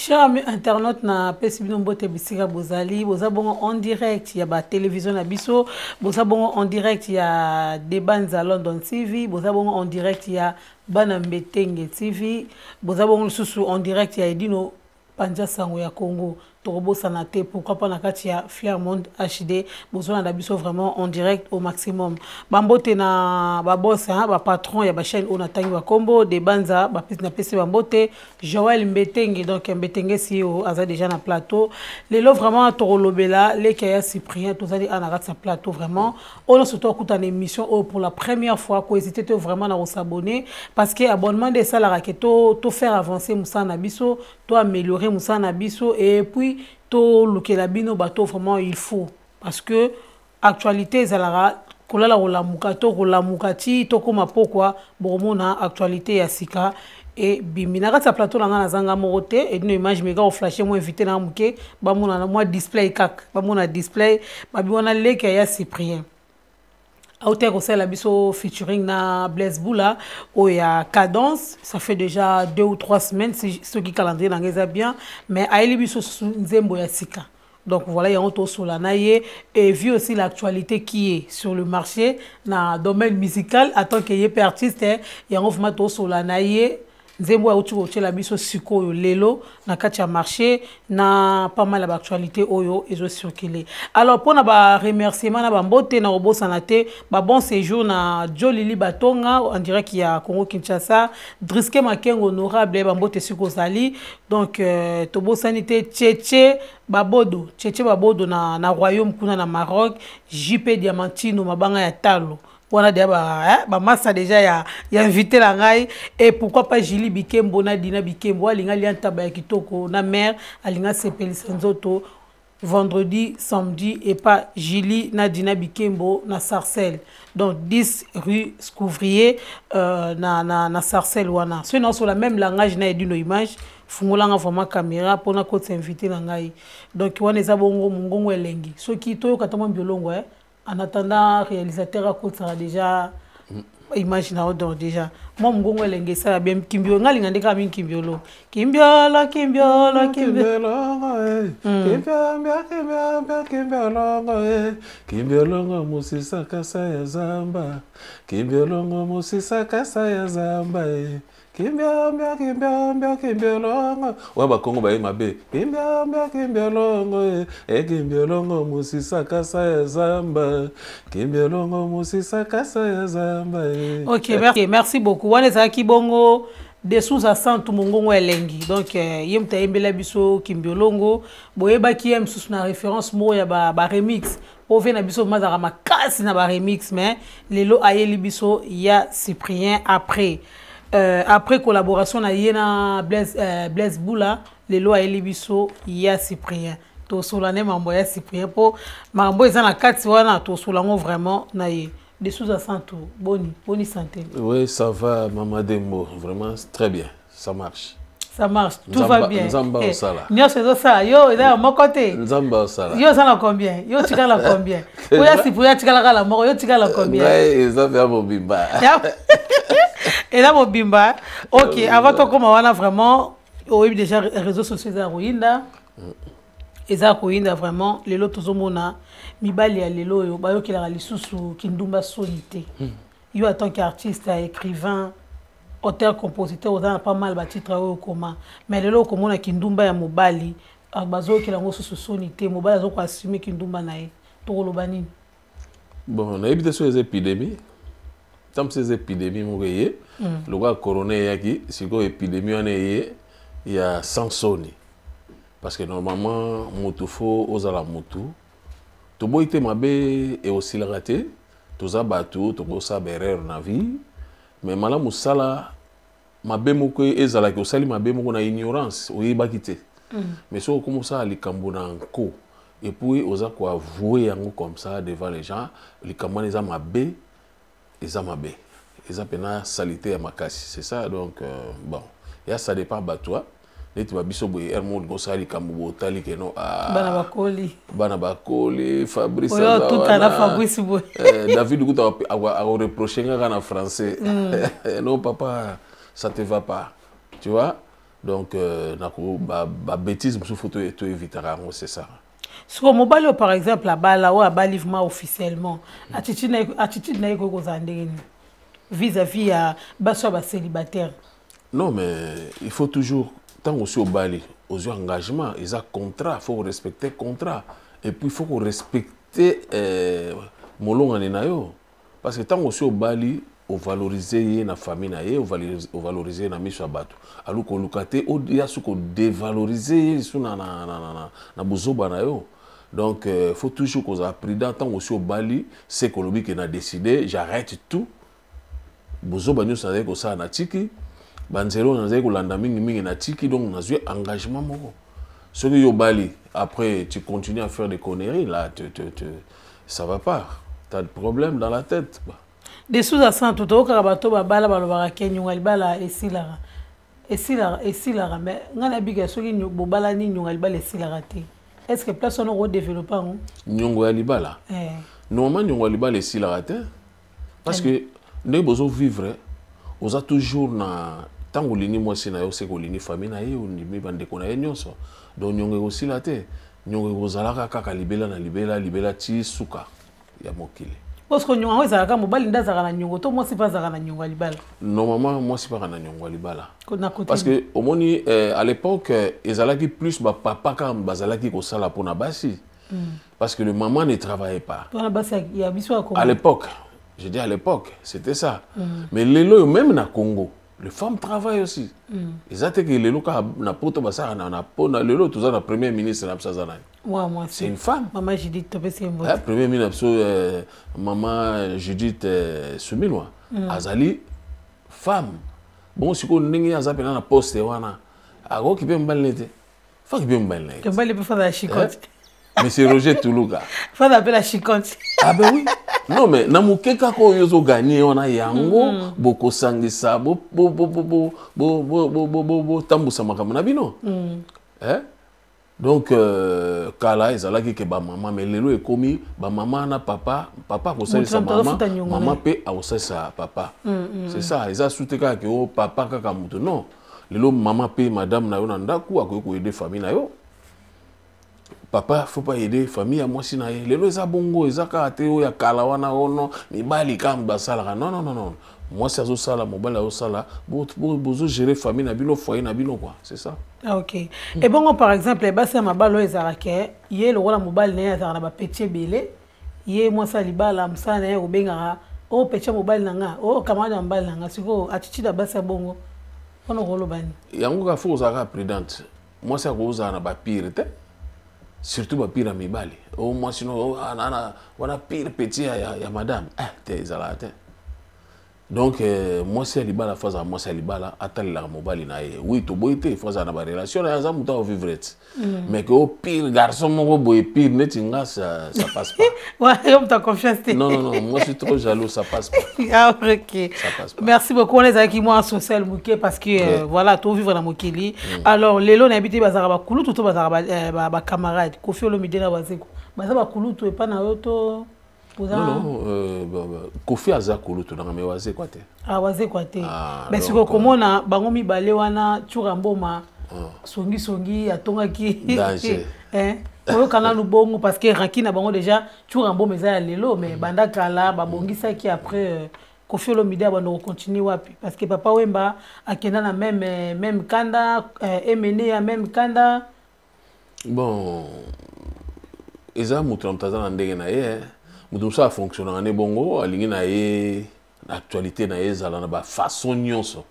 Chers amis internautes na pesibino mbote bisika bozali boza bongo en direct ya ba télévision na biso boza bongo en direct ya Debanza London TV boza bongo en direct ya Bana Mbetenge TV boza bongo susu en direct ya Edino Panja Sango ya Congo Torobo Sanate pourquoi pas na kati ya Fairmont HD besoin na biso vraiment en direct au maximum bambote na ba boss hein ba patron ya ba chaîne on atangi ba combo de Banza ba pesi na pesi bambote Joël Mbetenge donc Mbetenge CEO aza déjà na plateau lelo vraiment torolobela les kaya Cyprien tous ali ana kati sa plateau vraiment on se retrouve dans émission pour la première fois ko hésiter vraiment na s'abonner parce que abonnement de ça la raketo to faire avancer musa na biso to améliorer musa na biso et puis to lukela bino bato vraiment il faut parce que actualité zalara kolala olamuka to kolamukati to koma pokwa bomona actualité ya sika et bimina kata plateau na ngana zanga morote et une image méga au flasher moi invité na muke ba mona na moi display kak ba mona display ba biona leke ya Cyprien Auteur aussi la biso featuring na Blaise Boula où il y a cadence ça fait déjà 2 ou 3 semaines ce qui calendrier n'engage bien mais aili biso nzembo ya sika donc voilà il y a auto sur la naie et vu aussi l'actualité qui est sur le marché na domaine musical en tant que artiste il y a un mouvement to sur la naie nzembo ya utu la biso sikoyo lelo na kati ya marché na pas mal d'actualité oyo ezo circuler alors pour na ba remerciement na ba mbote na robo sanate ba bon séjour na Jolili Batonga en direct qui a Congo Kinshasa Driske Makengo honorable ba mbote siko zali donc tobo sanité Tchétché babodo na royaume kuna na Maroc JP Diamantino mabanga ya talo on a déjà massa déjà ya invité la ngai et pourquoi pas Julie Bikembo na Dina Bikembo alinga lianta ba kitoko na mère alinga sepeli sanzoto vendredi samedi et pas Julie na Dina Bikembo na Sarcelles donc 10 rue Scouvrier na Sarcelles wana c'est non sur la même langage na edino image fungolanga vraiment caméra pour na côté invité la ngai donc wana eza bongo mungongo elengi soki to katamo biolongo en attendant réalisateur à côté sera déjà imaginez donc déjà moi mon elenge ça bien kimbio ngali ngande ka min kimbiolo kimbiolo kimbiolo kimbiolo musisa kasa ya zamba kimbiolo musisa kasa ya zamba Kimbiolongo waba Kongo ba mabe Kimbiolongo musisa kasa ya zamba Kimbiolongo musisa kasa ya zamba OK merci beaucoup wana za kibongo de sous à santu mongongo elengi donc yemta embela biso Kimbiolongo boyeba ki em sous na référence mo ya ba remix po na biso mazara makasi na ba remix mais lelo ayeli biso ya Cyprien après collaboration na yena Blaise Boula les lois elibiso ya Cyprien to solane mambo ya Cyprien po mambo eza na kati wana to solango vraiment na ye de sous à santo boni santé. Oui ça va maman Dembo vraiment très bien ça marche tout va bien nzamba osala nyo sezo ça yo eza mon côté nzamba osala yo ça na combien yo tika la combien ko ya Cyprien tika la kala moko yo tika la combien ouais ça fait mon bimba et là mon bimba OK avant to comme on a vraiment oui déjà réseaux sociaux za ruinda eza ruinda vraiment lelo tozomona mibali ya lelo yo bayo kila lisusu kindumba solité yo en tant qu'artiste écrivain auteur compositeur on a pas mal ba titre au commun mais lelo komona kindumba ya mobali bazo kila ngo susu solité mobali azo ko assumer kindumba na ye to lobani bon on a évité sur les épidémies tant ces épidémies moureye le roi coroné yaki siko épidémie on est il y a sans soni parce que normalement mutu fo ozala mutu to boité mabe et aussi la raté to za batu to bosa berrer na vie mais mala musala mabe moko ezala ko sali mabe moko na ignorance oyeba kité mais so comme ça likambo na nko et puis oza ko avouer yango comme ça devant les gens likambo eza mabe Ezamabe, ezapena salité à makasi, c'est ça donc bon, et ça dépend de toi. Les tu vas bisobo Hermod Gosali Kambo Tali Keno Bana Bakoli Fabrice tout à la Fabrice David Gouta a reproché en français. Non papa, ça te va pas. Tu vois? Donc ba bêtise musu faut to éviter, c'est ça. Sur mobile par exemple la bala ou à balivement officiellement attitude na yeko kozandeni vis-à-vis à baso ba célibataire. Non mais il faut toujours tant aussi au bali aux engagements, ils ont contrat, faut respecter contrat et puis il faut respecter molonga nenayo parce que tant aussi au bali au valoriser na famille na ye au valoriser na miso bato alors ko lukate o ya su ko dévaloriser su na bozoba na yo. Donc faut toujours qu'on soit prudent tant aussi au bali c'est Colombie qui a décidé j'arrête tout bozoba nous savait que ça na tiki banzelo na zeko landa mingi na tiki donc na joué engagement moko ce que yo bali après tu continues à faire des conneries là ça va pas, tu as des problèmes dans la tête. Des sous-accents tout au karabato babala balobara kenyunga libala esilara mais ngana biga soki bobala ni nyunga libala esilara te. Est-ce que place on a développé on nyunga libala normalement nyunga libala esilara te parce que ne bozo vivre oza toujours na tango lini mwasi na yo c'est ko lini famille na ye ni mi bande ko na ye nyonso donc nyunga osila te nyunga kozalaka kaka libela na libela ti suka ya mokili. Parce que nous avons dit mobile ndazaka nyongo to moi c'est pas zaka na nyongo libala. Normalement moi c'est pas na nyongo libala. Parce que au moni à l'époque ezalaki plus ba papa comme bazalaki ko sala pona basi. Parce que le maman ne travaillait pas. À l'époque, je dis à l'époque, c'était ça. Mais lelo même na Congo, les femmes travaillent aussi. Ils ont que lelo ka na poto basara na pona lelo tout ça na premier ministre na Psazana. C'est une femme. Maman Judith premier ministre maman Judith Suminwa azali femme. Bon si ko ndenge azape na poste wana ako ki pe mbalete. Fa ki pe mbalete. Mbali pe fa la chicote. Mais c'est Roger Toulouga. Fa la pe la chicote. Ah ben oui. Non mais na mukeka ko yozo gagner on a yango boko sangisa bo tambusa makambo na bino. Donc kala ezalaki ke ba maman mais lelo ekomi ba maman na papa ko sa maman pe a sa papa. C'est ça, ils a souteka ke o papa kaka muto non. Lelo maman pe madame na yo na ndaku akoki aider famille na yo. Papa faut pas aider famille à moi sina ye. Lelo eza bongo ezaka ate o ya kala wana ono mibali kamba sala non. Moi c'est zo sala mobile o sala bozo gérer famille na bino foyer na bino quoi, c'est ça. Ah OK. Et bon par exemple les basa mabalo ezarake ye le rôle mobile na ezara na ba petit belé ye moi ça libala msana ye obenga o petit mobile nanga o kamana mobile nanga siko attitude basa bongo ono rôle bani. Yango ka faut zaka prudente. Moi ça ko za na ba pire te. Surtout ba pire mibali. O moi sinon wana pire petit ya madame. Te ezalate. Donc moi c'est libala faza moi c'est libala atali la mobile na ye. Oui to boité faza na ba relation ya za muta o vivre. Mais que au pire garçon mon boy pire netinga ça passe pas. Ouais, on t'a confiance. Non, moi je suis trop jaloux, ça passe pas. Ah OK. Ça passe pas. Merci beaucoup les amis moi social mouké parce que voilà tout vivre dans mokili. Alors lelo na habité bazara ba kulu tout bazara ba camarade. Kofi Olomide na bazeko. Bazara ba kulu tout et pas na auto. Non, Kofi aza kulutu na me waze kwate. Ah waze kwate. Mais si ko komona bango mibale wana Churamboma songi atongaki danger. Oyo kana lubongo parce que Rakina bango déjà Churamboma eza lelo mais banda kala babongisa ki après Kofi Olomide abando continuer wapi parce que papa Wemba akenda na même kanda emene à même kanda. Bon eza mutamtaza na ndenge na ye. Tout ça fonctionne en ebongo alingi na ye actualité na ye zala na ba façon nyonso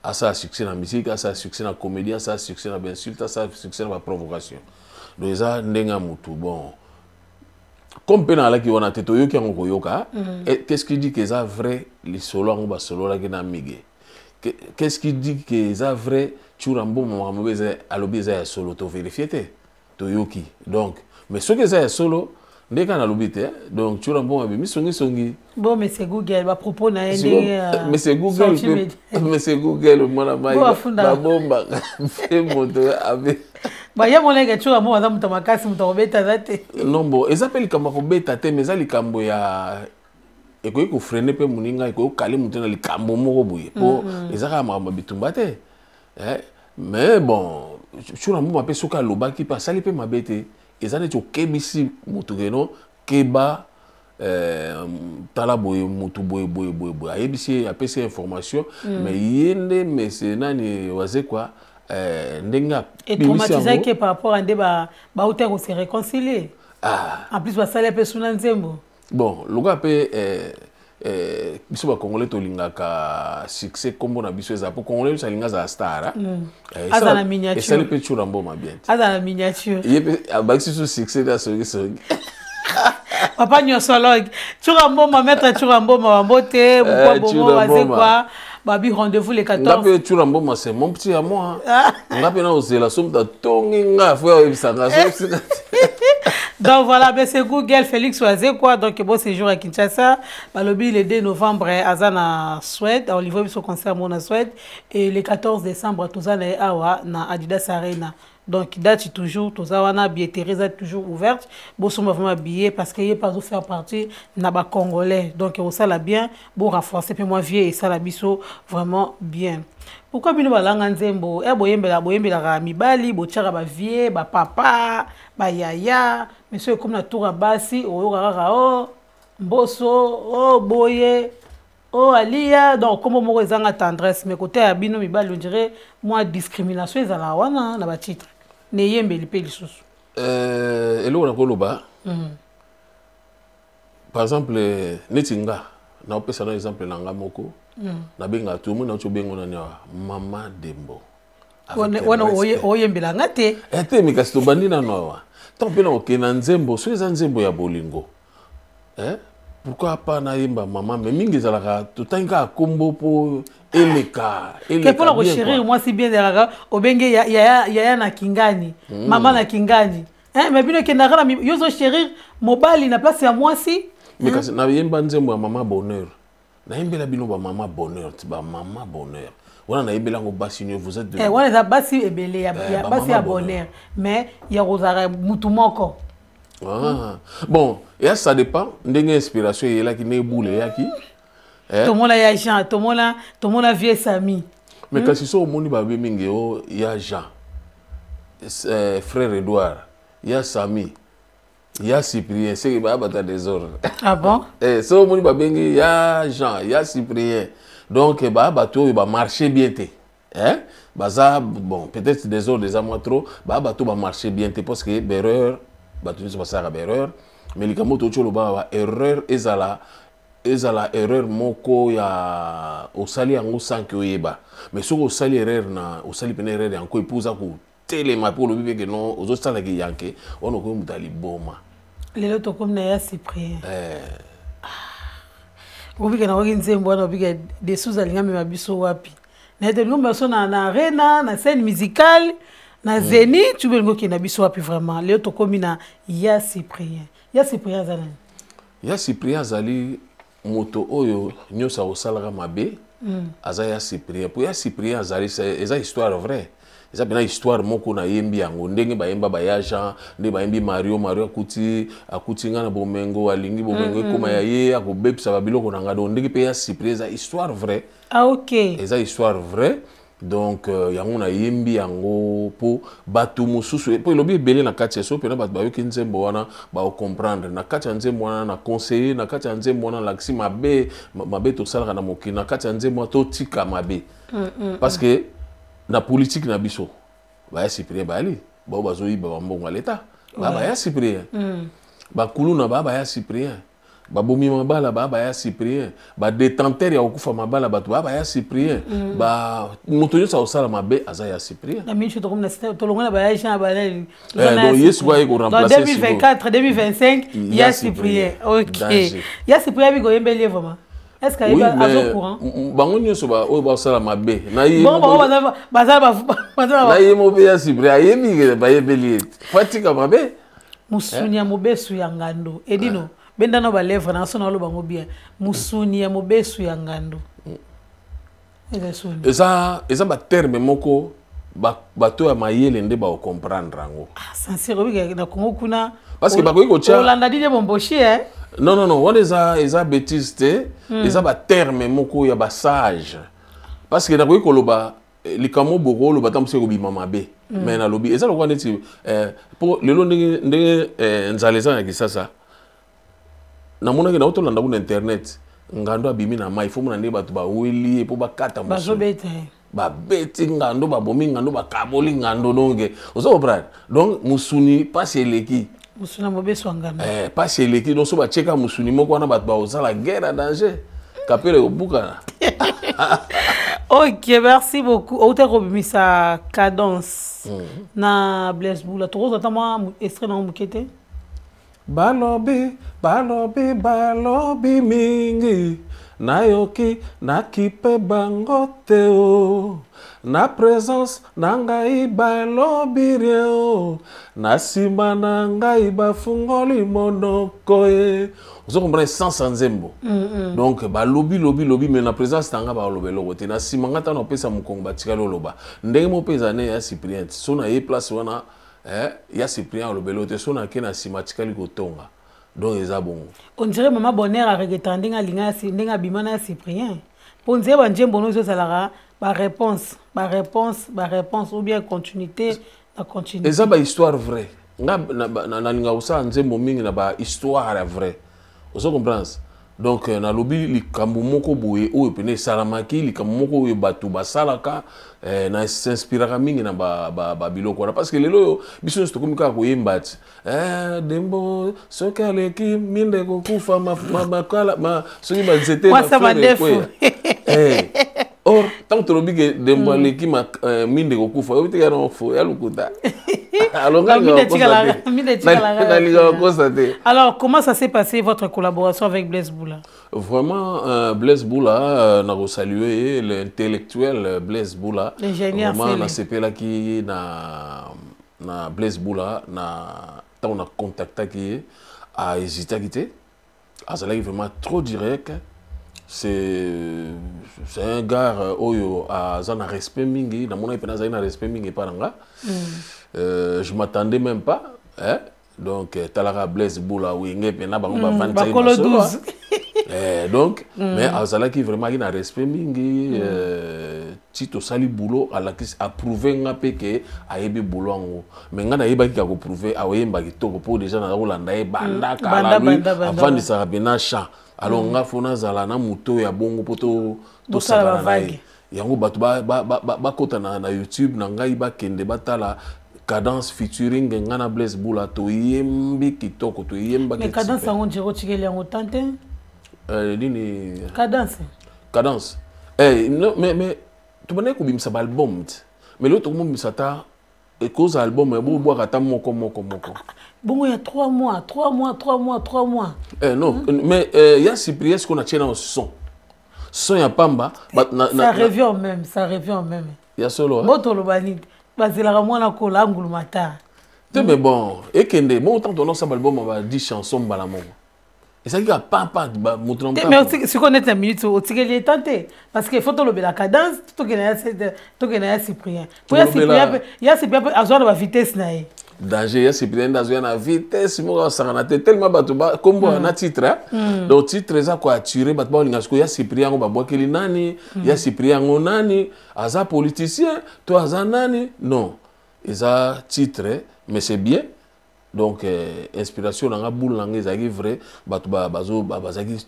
à ça succès na musique à ça succès na comédie à ça succès na insulte à ça succès na provocation donc ça ndenga mutu bon comme pena la ki wana teto yo ki ngo yoka qu'est-ce qui dit que ça vrai les solo ngo ba solo la ki na mige qu'est-ce qui dit que ça vrai Churamboma mo beze alobiza ya solo to vérifier to yoki donc mais ce que ça solo ndeka na lobité donc Churamboma bi songi bon mais c'est Google ba propos na mais c'est Google mwana mai ba bomba fait moto avec ba ya mona ke Churamboma za muta makasi muta obeta zate non bon ezapeli kama ko beta te mais ali kambo ya ekoyi ko freiner pe muninga ekoyi kali mutu na likambo moko boye po ezaka mama bitumba te mais bon chura mboma pe soka lobaki pa sali pe mabete ezane to kebisi mutugeno keba tala boye mutu boye ayebisi apesi information mais yende mesena ni waze quoi ndenga et traumatisé que par rapport à des ba hauteur on se réconcilier en plus ba sali pe suna nzembo bon loga pe biso ba congolais to lingaka succès kombo na biso eza po congolais ça linga za star aza na miniature et ça le pe chura mboma bien aza na miniature yebe abaki su succès da so papa nyosologue chura mboma maître chura mboma wambote bukwa bongo waze quoi babi rendez-vous les 14 ngape chura mboma c'est mon petit à moi ngape na ozela somta tongi nga fo yebisanga so donc voilà, ben c'est Google Félix Oazé quoi. Donc bon séjour à Kinshasa. Balobi le 2 novembre Azana Suède, au niveau de son concert Mona Suède et le 14 décembre Tozana Awa na Adidas Arena. Donc date toujours Tozawana billetterie est toujours ouverte. Bon sont vraiment billets parce qu'il est pas de faire partie naba congolais. Donc on ça la bien pour renforcer puis moi vieux et ça la biso vraiment bien. Pourquoi bino balanga nzembo boyembela ka mibali bochara ba vie ba papa ba yaya monsieur comme na tour basi oyokaka o mboso o boye o alia donc comme moko ezanga tendresse mais côté ya bino mibali on dirait moi discrimination ezala wana na ba titre ne yembeli pe lisusu elo na koloba par exemple netinga na opesa na exemple na ngamoko na benga tout monde na to bengo na mama Dembo wana oyembela ngate ete mikasi to bandi na noa tant pe na okena nzembo so eza nzembo ya bolingo pourquoi pas na yemba mama mais mingi zalaka to tanga kombo po eleka que pour la chérie moi si bien deraka obenge ya na kingani mama na kingani mais bino kenaka na yozo chérie mobali na place ya moi si mikasi na yemba nzembo ya mama bonheur na yembela bino ba mama bonheur ba mama bonheur wana na yembela ngo basi vous êtes de wana za basi ebele ya basi ya bonheur mais ya rozara mutu moko bon et ça dépend ndenge inspiration yela ki ne boule yaki tomola ya Jean tomola vieux Sami mais kasi so moni ba be mingi o ya Jean frère Edouard ya Sami ya Cyprien c'est que ba bata désordre ah bon so moni ba bengi ya Jean ya Cyprien donc ba bato ba marcher bien té baza bon peut-être des autres des amours trop ba bato ba marcher bien té parce que erreur bato ni ba sara erreur mais likamoto cholo ba erreur ezala erreur moko ya osali yango sans que oyeba mais soko osali erreur na osali pene erreur yango epouza ko telema pour le bébé que non aux autres qui yanké on ko mutali boma lelo to comme na ya Cyprien obika na waki nzembo wana obika des sous alinga me mabiso wapi na de ngomba so na arena na scène musicale na Zénith tu bengo ki na biso wapi vraiment lelo to comme na ya Cyprien zalani ya Cyprien zali moto oyo nyosa osalaka mabe aza ya Cyprien pour ya Cyprien zali eza histoire vraie eza bena histoire moko na yembi yango ndenge bayemba bayaja nde bayembi Mario akuti nga na bomengo alingi bomengo ekoma ya ye akobebisa babiloko na nga donc ndenge pe ya Cyprien eza histoire vraie ok eza histoire vraie donc yango na yembi yango po bato mosusu po elobi ebele na kati ya so pena bato bayoki nzembo wana baocomprendre na kati ya nzembo wana na conseiller na kati ya nzembo wana lakisi mabe tosalaka na mokili na kati ya nzembo wana totika mabe parce que na politique na biso baya Cyprien bali bao bazoyiba bambongo ya leta baya Cyprien bakulu na baya Cyprien babomi mabala baya Cyprien détenteur ya okufa mabala bato baya Cyprien moto nyonso osala mabe aza ya Cyprien na mincho to comme na tolongona baya Jean balali donc yesu wa ko remplacer 2024 2025 ya Cyprien OK ya Cyprien bi go yembeli vraiment est-ce qu'il y a un courant bango nyonso ba oyo ba sala mabe na yi bon bazala na yi mo be ya Cyprien ayemi ba yebeli fatika mabe musuni ya mobesu ya ngando edino benda no ba lèvre na so na lo bango bien musuni ya mobesu ya ngando eza ba terme moko bato ya mayele nde ba comprendre ngo sincère oui na Congo kuna parce que ba ko tia Olanda dije bomboshi non on eza bêtise te eza ba terme moko ya ba sage parce que na ko koloba likamo boko lo batam se ko bi mama be mais na lobby eza lokwa neti pour lelo ndenge nzaleza ya kisasa na mona ke na otolanda ku internet ngando abimi na mai fomo na ndenge bato baweli po bakata bazobeta ba beti ngando babomi ngando bakaboli ngando donc ozo comprendre donc musuni passe eleki musuna mobeso ngando passe eleki donc so ba cheka musuni moko wana bato ba osala guerre danger kapele obuka. Ok, merci beaucoup. Autre sa cadence na Blaise Boula. Tu vois moi extrait dans mukete. Balobi, balobi, balobi mingi. Nayoki, nakipe bangote o. Na présence, nangai balobi rien. Na sima nangai bafungoli monoko e. Vous comprenez sans nzembo. Donc balobi lobi mais na présence tanga ba lobelo wote na sima ngata na pesa mukongo batika loloba. Ndenge mo pesa ne ya Cyprien. So na ye place wana ya Cyprien lobelo te so na ke na sima tikali kotonga. Donc eza bongo. On dirait maman bonheur a regretté ndinga linga ndinga bimana ya Cyprien. Pour nzeba ba njembo no zo salara ba réponse ou bien continuité la continuité. Eza ba histoire vraie. Na linga usa nzembo mingi na ba histoire vraie. Vous comprenez? Donc na lobi likambo moko boye o epene salamaki likambo moko oyo batu basalaka na s'inspirera mingi na ba biloko parce que lelo biso sto komika ko yembati dembo soka leki minde ko kufa makala ma soki ba zete na frère or tant que lobi ke dembo leki minde ko kufa obite ya no fo ya lukuta. Alors, comment ça s'est passé votre collaboration avec Blaise Boula? Vraiment, Blaise Boula, nous avons salué l'intellectuel Blaise Boula. L'ingénieur. Vraiment, on s'est là qui na Blaise Boula, on a contacté qui a hésité à quitter. Ça est vraiment trop direct. C'est un gars oyo a un respect mingi, na mona ipena un respect mingi paranga. Je m'attendais même pas, hein? Donc talara Blaise Boula oui ngepena bango ba 25 donc mais azala qui vraiment il a respect mingi tito sali boulot ala qui approuver ngape que ayebi boulot ngo mais ngana yeba ki ko prouver awemba kitoko pour déjà na rolanda e banda kala lui avant de ça bena cha alors nga fona zala na muto ya bongo poto to sala vague yango batu ba kota na YouTube na ngai ba kende batala cadence featuring ngana Blaise Boula to yembi kitoko to yemba mais cadence on dirait que les ont tenté dini cadence non mais tu connais ko bimsa album mais l'autre monde bimsata et cause album et bo boire ata moko bon il y a 3 mois non mais il y a Cyprien ce qu'on a tient dans son ya pamba ça revient même il y a solo moto lo banit bazela mwana ko langulu mata mais bon et kende bon tant ton ça album va 10 chansons bala moko et ça qui a pas moto mais si connaît la minute au tigeli tenté parce que faut to la cadence to que na Cyprien pour ya Cyprien azwa na vitesse na ye danger ya Cyprien azwa na vitesse mo sarana tellement bato ba kombo na titre donc titre za ko attirer bato ba linga sko ya Cyprien ngo ba bwakeli nani ya Cyprien ngo nani aza politicien to aza nani non eza titre mais c'est bien donc inspiration na boule na ngezaki vrai bato bazaki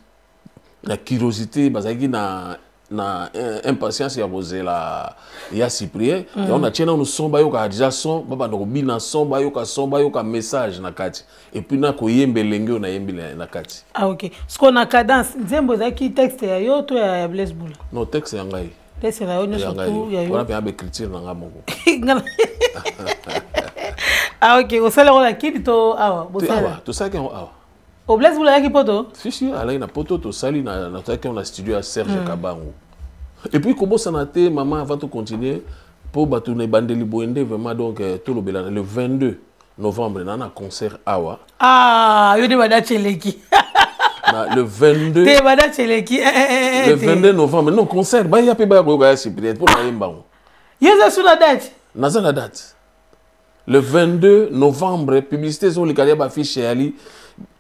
na curiosité bazaki na impatience ya kozela ya Cyprien et on a tient nous son ba yoka déjà son baba ndoko bina son ba yoka message na kati et puis na ko yembe lenge na yembe na kati ok ce qu'on a cadence nzembo zaki texte ya yo to ya Blaise Boula non texte ya ngai texte na yo no surtout ya yo on a bien écriture na ngamoko ah ok o sala la kidi to awa bosala to ça que awa o Blaise Boula yaki poto si ala na poto to sali na to que on a studio à Serge Kabango et puis comment ça n'a été maman avant de continuer pour batourner bandeli boende vraiment donc tout le 22 novembre on a un concert awa yo de bada cheleki le 22 te bada cheleki le 22 novembre non concert ba ya pe ba ko ya Cyprien pour na yembango yeza sur la date naza la date le 22 novembre publicité sur le carrière ba fiche ali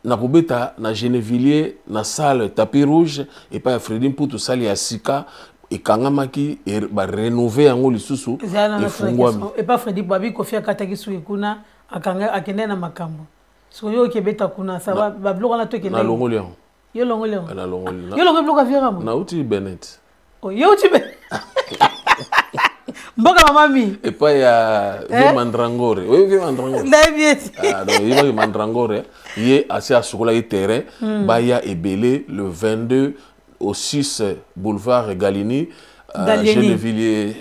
na kobeta na Genevilliers na salle tapis rouge et pas Fredin pour tout salle ya Sika et kangamaki et ba rénover yango lisusu et fungwami et pas Freddy Babi Kofi akataki su ikuna akanga akende na makambo so yo kebeta kuna ça va ba bloka na to kende na longo lion yo longo lion na longo lion yo longo bloka fiera mo na uti Bennett oh yo uti mboka mamami et pas ya Vie Mandrangore oui Vie Mandrangore ah donc il va Mandrangore il assez à sur le terrain ba ya ebelé le 22 au 6 boulevard Galini Genevilliers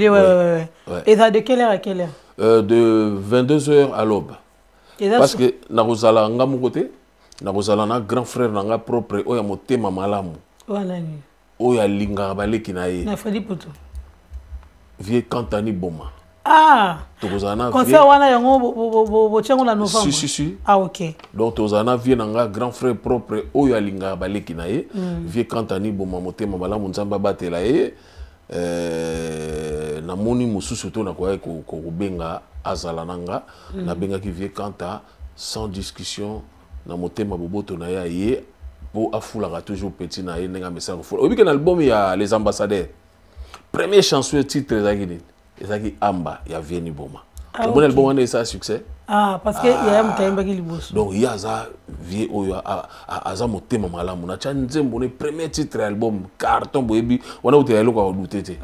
ouais. Et ça de quelle heure à quelle heure de 22h à l'aube parce que na rozala nga mon côté na rozala na grand frère nga propre oya motema malamu voilà ni oya linga baleki na ye na Freddy Poto Vie Kantani Boma. Ah! Concert wana yango bo tchango la novembre. Si. Ah ok. Donc tozana vie nanga grand frère propre oyo alinga baleki na ye. Vie Kantani Boma motema malamu nzamba batela ye. Na moni mususu to na kwa ko benga azala nanga na benga ki Vie Kanta sans discussion na motema boboto na ye po afula toujours petit na ye nga message fula. Obi que l'album il y a les ambassadeurs. Premier chanson titre ezaki Amba ya Vieni Boma. Le bon album est ça succès. Ah parce que il y a mutaimba ki liboso. Donc il y a ça vie oyo aza motema malamu na cha nzembo ne premier titre album carton boyebi wana utela ko dutete.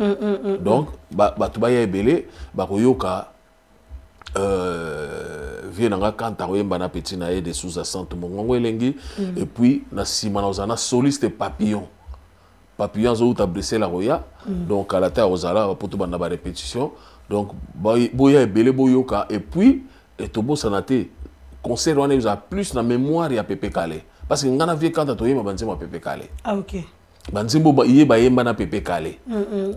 Donc ba to ba ya ebele ba koyoka vie nanga kanta oyemba na petit na ye de sous accent mongongo elengi et puis na sima na ozana soliste Papillon. Papillon zo ta blessé la roya donc à la terre ozala pour tout banda ba répétition donc boya ebele boyoka et puis et tobo sanate concert on a plus na mémoire ya Pepe Kale parce que ngana vie quand to yema banzema Pepe Kale ah ok banzembo ba yeba yemba na Pepe Kale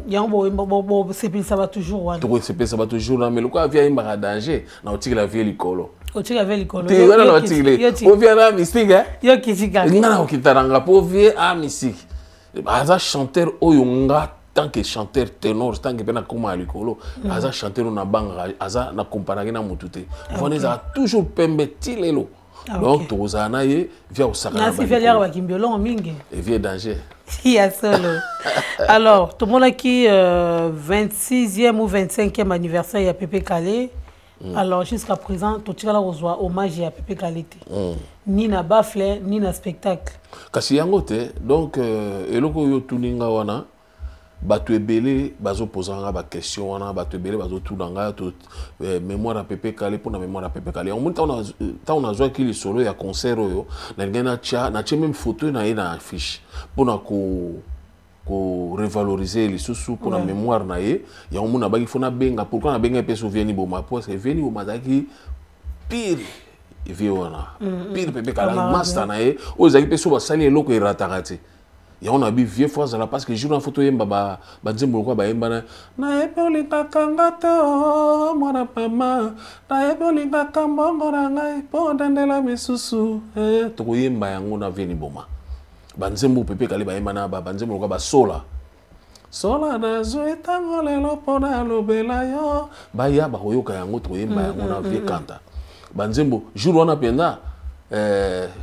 yango bo c'est ça va toujours wana to c'est ça va toujours na mais le quoi via yemba danger na otiki la vie likolo otiki la vie likolo te wana na otiki o via na mystique yo kitika ngana okitaranga po vie a mystique aza chanteur oyonga tant que chanteur ténor tant que pena koma likolo aza chanteur na banga aza na comparer na mutute voneza toujours pembe tilelo donc tozana ye via osaka na si via ya bakimbiolo mingi et via danger ya solo alors tout le monde qui 26e ou 25e anniversaire ya Pepe Kale. Alors jusqu'à présent tout tira la reçoit hommage à Pepe Kale ni na bafle ni na spectacle kasi yango te donc eloko yo tuninga wana bato ebele bazo posanga ba question wana bato ebele bazo tunanga to mémoire à Pepe Kale pour na mémoire à Pepe Kale on monte on a joué qui solo ya concert yo na ngena cha na même photo na ina affiche pour na ko revaloriser les sous pour la mémoire na ye ya on na ba il faut na benga pourquoi na benga pe Vieni Boma parce que Vieni Boma zaki pire viona pire Pepe Kale master na ye o zaki pe so ba sali eloko irataka te ya on a bi vieux fois là parce que jour na photo yemba ba nzembo kwa ba yemba na epoli kakanga to mwana pama na epoli kakambongo na ngai po dandela misusu to ko yemba yango na Vieni Boma banzembo Pepe Kale ba yemba na ba banzembo kwa ba sola na zoetango lelo pona lobela yo ba ya ba koyoka yango to yemba yango na Vie Kanta banzembo jour wana penda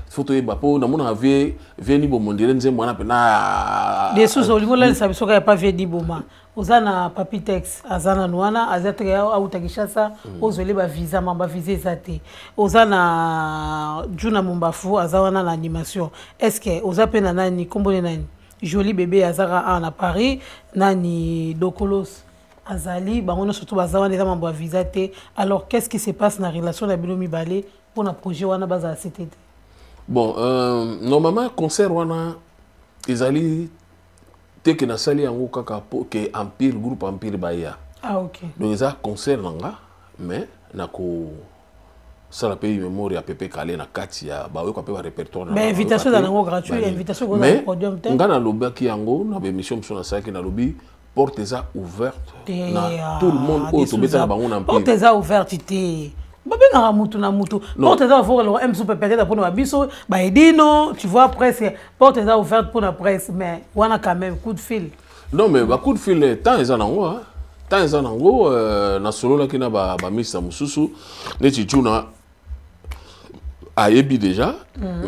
photo yeba po na mona Vieni Boma ndire nzembo wana pena des sous olingo la sabisoka ya pas Vieni Boma ozana Papitex azana nwana azatre ya utakishasa ozole ba visa mamba visa ezate ozana Juna Mumbafu azawana na animation est-ce que ozapena nani kombone nani joli bébé azara à Paris nani Dokolos azali bangono surtout bazawana eza mamba visa te alors qu'est-ce qui se passe na relation na bino mibale pour na projet wana baza CTT bon normalement concert wana ezali que na sali yango kaka que Empire groupe Empire baya ah ok donc eza concert nanga mais na ko sala pays mémoire à Pepe Kale na kati ya ba ko pe ba répertoire mais invitation dans nango gratuit invitation ko na podium te ngana lobaki yango na ba émission mso na saki na lobi porte eza ouverte na tout le monde auto beta bango na porte eza ouverte te babenga mutu na mutu porte eza ouverte le MSO peut-être pour na biso ba edino tu vois presque porte eza ouverte pour la presse mais wana quand même coup de fil non mais ba coup de fil temps eza nango temps eza nango na solo la kina ba misa mususu neti tuna ayebi déjà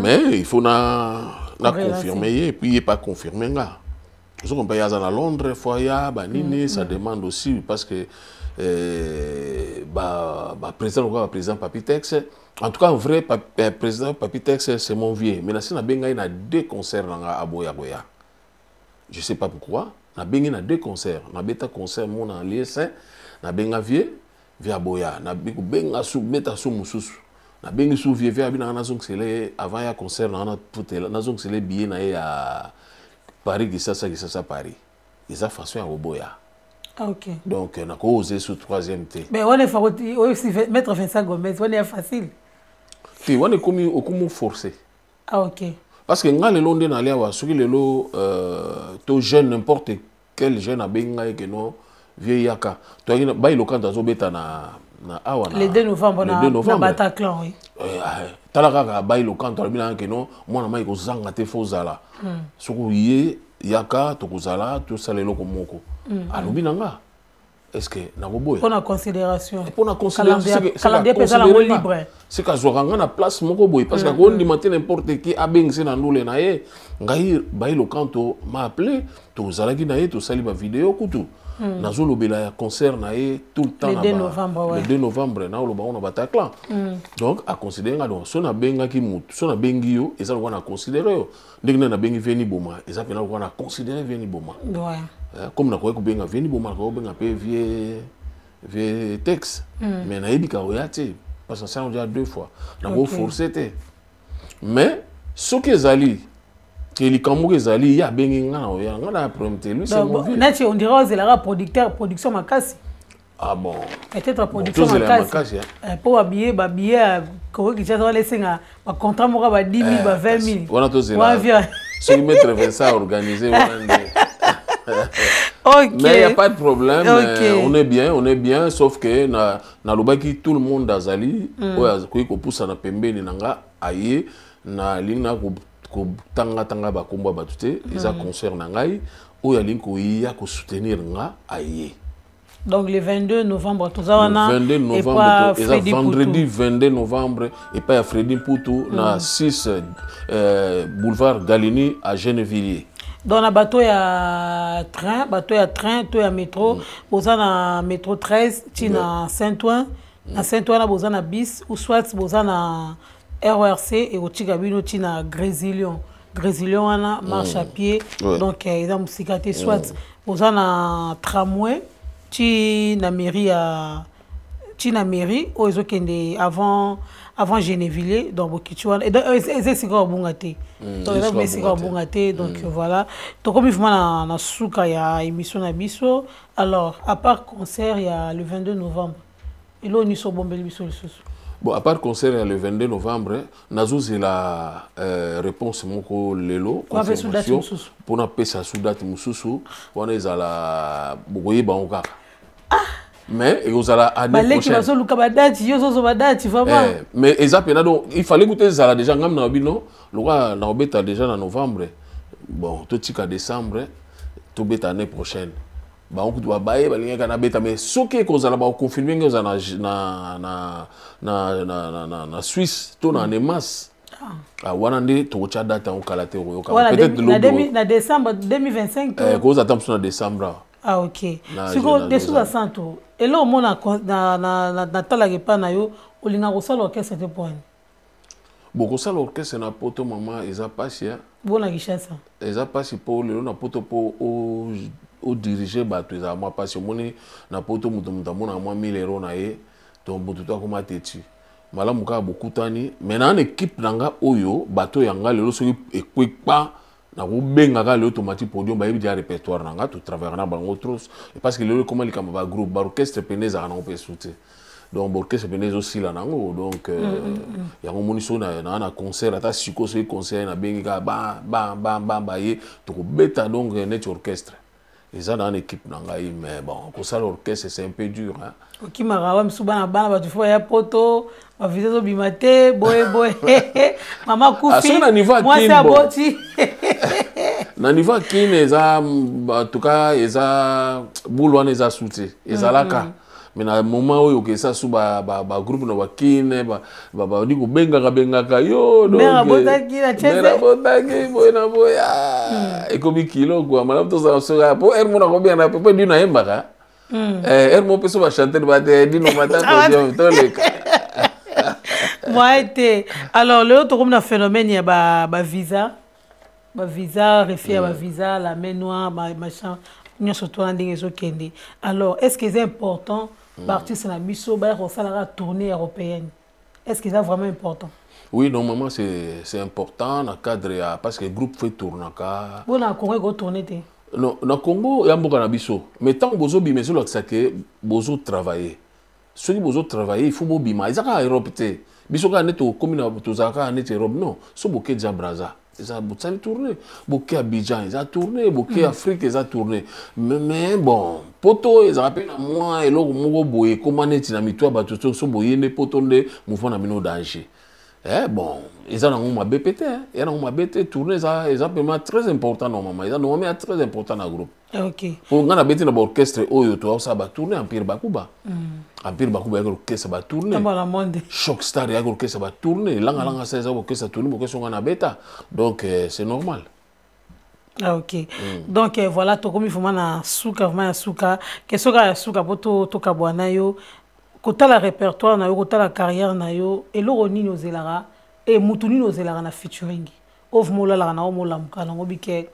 mais il faut na confirmer et puis il est pas confirmé nga Je comprends à Londres, Foya, Nini, ça demande aussi parce que président Papitex, en tout cas, en vrai, président Papitex, c'est mon vieux. Mais si on a deux concerts à Boya. Je ne sais pas pourquoi. On a deux concerts. On a un concert en l'ISN, on a un vieux, via Boya. On a un sous Moussous. On a un sous vieux, via avant un concert, on a un billet à Paris, qui ça Paris. Ils ont fait un Boya. Ah, ok. Donc, on a osé sur troisième T. Mais on est aussi mettre Vincent Gomez, on est facile. On est comme forcé. Ah, ok. Parce que quand les Londres n'allaient pas, ceux qui les to jeune n'importe quel jeune a benga que non vieil yaka. Toi il ba il quand azo beta na awa na. Le 2 novembre na Bataclan oui. Talaka ba il quand toi bina que non moi na mai ko zanga te fozala. Soko yé yaka to kozala to salelo ko moko. Alobina nga. Est-ce que na boboya? Pour la considération. Pour la considération. Calendrier pesant la libre. C'est qu'à Zoranga na place moko boy parce que quand on dit matin n'importe qui a beng c'est na ndule na ye ngai ba ilo kanto m'a appelé to zalaki na ye to sali ba vidéo kutu na zo lobela concert na ye tout le temps le 2 novembre le 2 novembre na lo ba on Bataclan donc à considérer donc so na benga ki mutu so na bengi yo eza lo na considérer yo ndenge na bengi veni boma eza pena lo na considérer veni boma ouais comme na ko benga veni boma ko benga pe vie texte mais na yebika oyate parce que ça on dit deux fois na go forcé mais ce que zali que les kamouke zali ya bengi nga na problème lui c'est mon vie nachi on dirait aux la production makasi ah bon peut-être production makasi pour habiller ko ki tsa laisser un contrat mo ba 10 000 ba 20 000 voilà to zela ce qui mettre Vincent organisé okay. Mais il n'y a pas de problème, okay. On est bien, sauf que na lobaki tout le monde d'Azali, ko poussa na pembeni nanga aye na lina ko tanga ba komba batute, eza concert nangai o ya linko ya ko soutenir nga aye. Donc le 22 novembre tout ça on a le 22 novembre et vendredi 22 novembre et pas à Freddy Poutou na 6 boulevard Galini à Gennevilliers. Dans la bateau il y a train, il y a métro, vous avez métro 13, tu na Saint-Ouen, na Saint-Ouen vous avez bis ou soit vous avez RRC et au Tigabino tu na Grésilion. Grésilion on a marche à pied, donc ils ont musicaté soit vous avez tramway, tu na mairie où ils ont avant Gennevilliers donc Bokichuan et donc c'est sigor bungate donc c'est sigor bungate donc voilà donc comme vraiment na souka ya émission na biso alors à part concert il y a le 22 novembre et là on y so bombel biso le soso bon à part concert il y a le 22 novembre nazo c'est la réponse moko lelo confirmation pour na pesa soudate mususu on est à la bokoye bangoka mais vous allez année prochaine. Mais exactement il fallait goûter ça déjà ngam na bino le roi na obeta déjà en novembre bon tout tika décembre tout beta année prochaine ba on doit bailler ba linga na beta mais ce que vous allez ba confirmer que vous na Suisse tout na masse ah wanande to cha date on kalate peut-être na décembre 2025 cause attend sur décembre. Ah ok. Si vous dessous à Santo et là au monde na talage pa na yo olinga ko sala orchestre te point. Beaucoup ça l'orchestre na poto maman eza pasi hein. Bon na Kinshasa. Eza pasi pour le na poto pour au diriger bato eza moi pasi moni na poto mutu mona moi 1000 € na ye donc mutu to ko matetu. Malamu ka beaucoup tani mais na équipe nanga oyo bato yanga lelo soki equipe pas na benga le automatique podium ba yebi répertoire nanga tout travailler na bango trop parce que le comment les kama ba groupe ba orchestre peneza na on sauter donc orchestre peneza aussi là nango donc ya ngomoni so na concert ata siko so concert na bengi ka ba ye to beta donc net orchestre et ça dans l'équipe nanga mais bon pour ça l'orchestre c'est un peu dur hein OK marawa msuba na bana ba tu faut ya poto ba vidéo bimate boy mama kufi moi c'est aboti na niveau kine eza en tout cas eza boulwana eza souté ezalaka mais na moment où que ça sous ba groupe na wakine ba di ko benga ka yo donc mera botaki la chese mera botaki boya boya e komi kilo quoi madame to ça sera pour er mo na ko bien na peu du na embaka er mo peso ba chanter ba te di no mata to le moi été alors le autre comme na phénomène ya ba visa refia ba visa la main noire machin nous surtout en dingue zo kende alors est-ce que c'est important l'artiste na biso ba la tournée européenne est-ce que c'est vraiment important? Oui, normalement c'est important dans le cadre parce que le groupe fait tourner ka bon na Congo go tourner te non na Congo ya mboka na biso mais tant bozo bi meso la que bozo travailler ceux qui bozo travailler il faut bo bima izaka Europe te biso ka neto commune to zaka neto Europe non so boké déjà Brazza ça a tourné boké Abidjan ça a tourné boké Afrique ça a tourné mais bon poto ils rappellent moi et loko moko boye comment neti na mitwa ba to so boye ne poto nde mouvement na mino danger. Bon, ils ont un BPT, ils ont un BPT tourné, ça vraiment très important normalement. Ils ont un très important dans le groupe. Ok. Pour nous, on a BPT dans l'orchestre, ça va tourner en Empire Bakuba. Empire Bakuba, l'orchestre va tourner. Shock Star, l'orchestre va tourner. Langa, c'est l'orchestre va tourner, l'orchestre va bêta. Donc, c'est normal. Ah, ok. Donc, voilà, tout comme il faut que souka, que souka, pour tout kabwana yo. Kota la répertoire na yo kota la carrière na yo eloko nini ozelara et mutu nini ozelara na featuring of mola la na mola mukala ngobike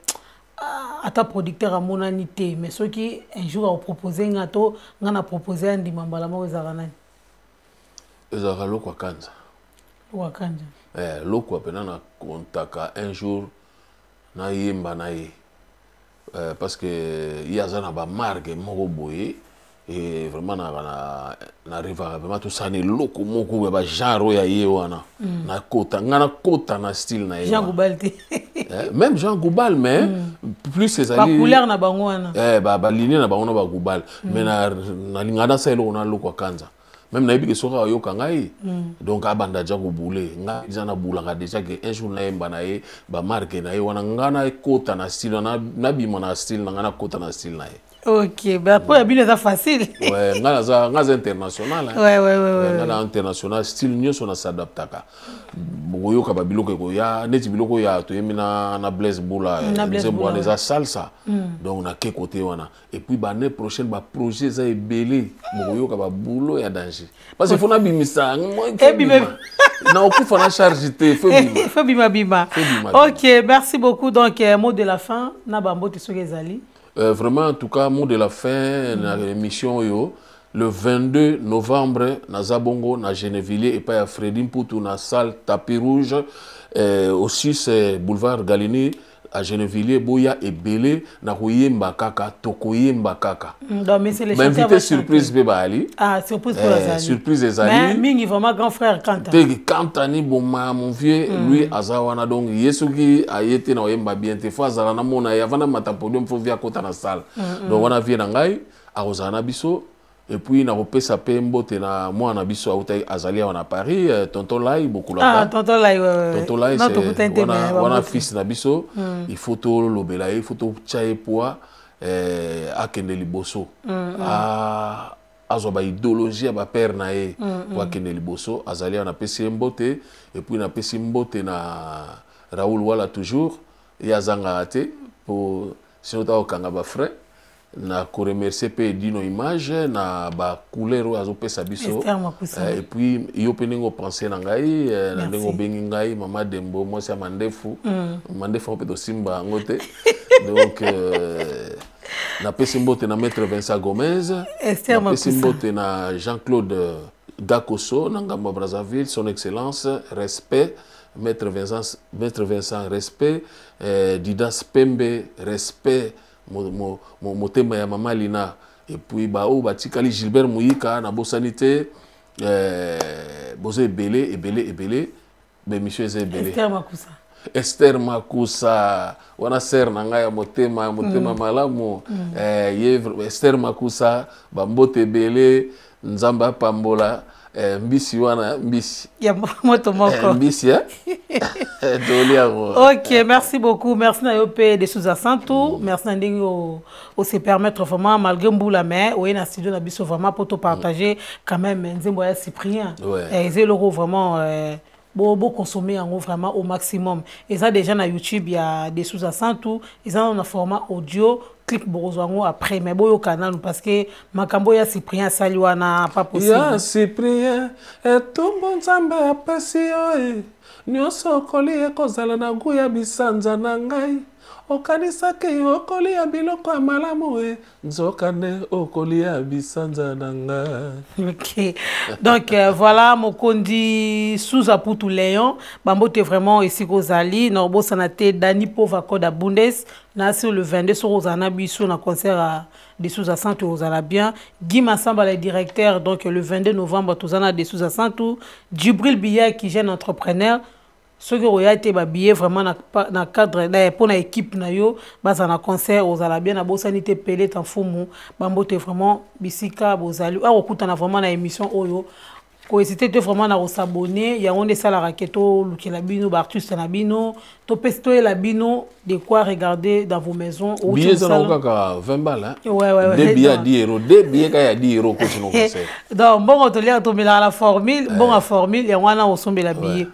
ata producteur amona ni te mais ceux qui un jour a proposé ngato ngana proposer andi mambala mo ezara nani ezara loko kanza loko apena na kontaka un jour na yemba na ye parce que yazana ba marque moko boye et vraiment na riva vraiment tout ça ne loko moko ba genre ya ye wana na kota ngana kota na style na ye Jean Goubal même Jean Goubal mais plus ces ali ba couleur na bango wana ba ligne na bango na ba Goubal mais na lingana sa eloko na loko kanza même na yebi ke soka yo kangai donc abanda ja ko boule nga déjà boulanga déjà que un jour na yemba na ye ba marque na ye wana ngana kota na style na bima na style ngana kota na style na ye. Ok, ben après, c'est facile. Ouais, c'est international. Ouais. International, style nous on s'adapte. Boyo ka babiloko ko ya neti biloko ya to yemina na Blaise Boula, nzembo na salsa. Donc na ke côté wana. Et puis l'année prochaine ba projet za ebelé, boyo ka ba boulot ya danger. Parce que faut na bimisa, na okufa na charge te, faut bima. OK, merci beaucoup. Donc mot de la fin, na bambo te sokezali. Vraiment, en tout cas, mot de la fin, dans l'émission, le 22 novembre, na Zabongo, na Gennevilliers, et pas à Fredin Poutou, na salle Tapis Rouge, aussi c'est boulevard Galini, à Gennevilliers, Boya et Belé, na Koyemba Kaka, Tokoyemba Kaka. Mais c'est les invité surprise Beba Ali. Ah, surprise pour Azali. Surprise Azali. Mais Mingi, vraiment grand frère Kanta. Kantani, mon vieux, lui, Azawana, donc, Yesuki, a été na Oyemba bien, te fois, Zalana Mona, Yavana Matapodium, faut via Kota na salle. Donc, on a vu Nangai, à Rosana Bisso. Et puis, na repé sa pembo, na moi, na biso Azali, on a Paris, Tonton Lai, beaucoup là. Ah, Tonton Lai, Tonton Lai, c'est on a fils na biso, il faut tout l'obéla, il faut tout tchaye poa, à Kendeli Bosso. À zoba idéologie, à ba père na e, pour Kendeli Bosso, Azali, on a pesi mbote, et puis on a pesi mbote na Raoul Wala toujours, et Azanga ate, pour si on t'a au Kangaba frère. Na ko remercier pe dino image na ba couleur azo pesa biso et puis yo peningo penser na ngai na ndengo bengi ngai mama Dembo moi c'est mandefu pe do simba ngote donc na pesi mbote na maître Vincent Gomez na pesi mbote na Jean-Claude Gakoso na Ngamba Brazzaville son excellence respect maître Vincent respect Didas Pembe respect motema ya mama Lina et puis ba o batikali Gilbert Mouyika na bosanité bozo ebele be monsieur Zebele Esther Makusa wana ser na ngai ya motema malamu Esther Makusa ba mbote ebele nzamba pambola mbisi wana mbisi ya moto moko mbisi ya ok, merci beaucoup, merci na yo pe de sous Santu, merci na ndingi au se permettre vraiment malgré mboula mais oui na studio na biso vraiment pour te partager quand même nzembo ya Cyprien et c'est le vraiment beau consommer en vraiment au maximum et ça déjà na YouTube il y a des sous Santu ils ont un format audio clip borozwango après mais boyo canal parce que makambo ya Cyprien saliwana pas possible ya Cyprien et tombo nzamba apesio nyonso kolia kozala na guya bisanza na ngai okanisaki okolia biloko ya malamu nzokane okolia bisanza na ngai. Ok, donc voilà mokondi Souza Putu Léon bambote vraiment ici kozali norbo sanate Dani Pova Koda Bundes na sur le 22 sur Rosana Biso na concert à des Souza Santu Rosala bien Guy Massamba le directeur donc le 22 novembre tozana des Souza Santu Djibril Biya qui jeune entrepreneur ce que vous été billet vraiment dans cadre pour la équipe na yo basa na concert aux ala bien na bosanité pelé en fumu bambote vraiment bisika bozali a okuta na vraiment na émission oyo ko c'était vraiment na s'abonner ya on ça la raketo lukela bino ba artiste na bino to pesto la bino de quoi regarder dans vos maisons au billet ça na kaka 20 balles hein ouais des billets à 10 €, des billets ka ya 10 € continue concert donc bon on te lire tomber la formule bon la formule ya wana on sombe la billet.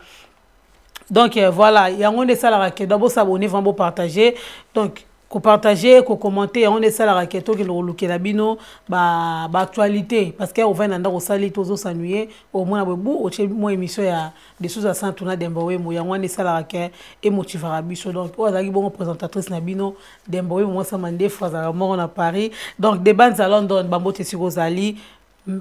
Donc voilà, il y a un de ça la raquette. D'abord s'abonner, vraiment partager. Donc partager, commenter, on est ça la raquette qui le look la bino, bah actualité parce que on va dans au sali tous s'ennuyer au moins bout au chez moi émission ya des choses à Santu na Dembowe mo ya on est ça la raquette et motivera biso donc on a bon présentatrice na bino Dembowe moi ça mande fois à mort à Paris. Donc des bandes à London bambote sur Rosali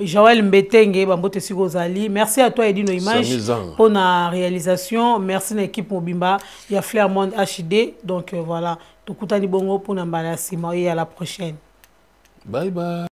Joël Mbetenge bambote Sigozali. Merci à toi Edino Image pour la réalisation. Merci à l'équipe Mobimba. Il y a Flairmont HD. Donc voilà. Tout le monde bongo pour n'embarrasser. Et à la prochaine. Bye bye.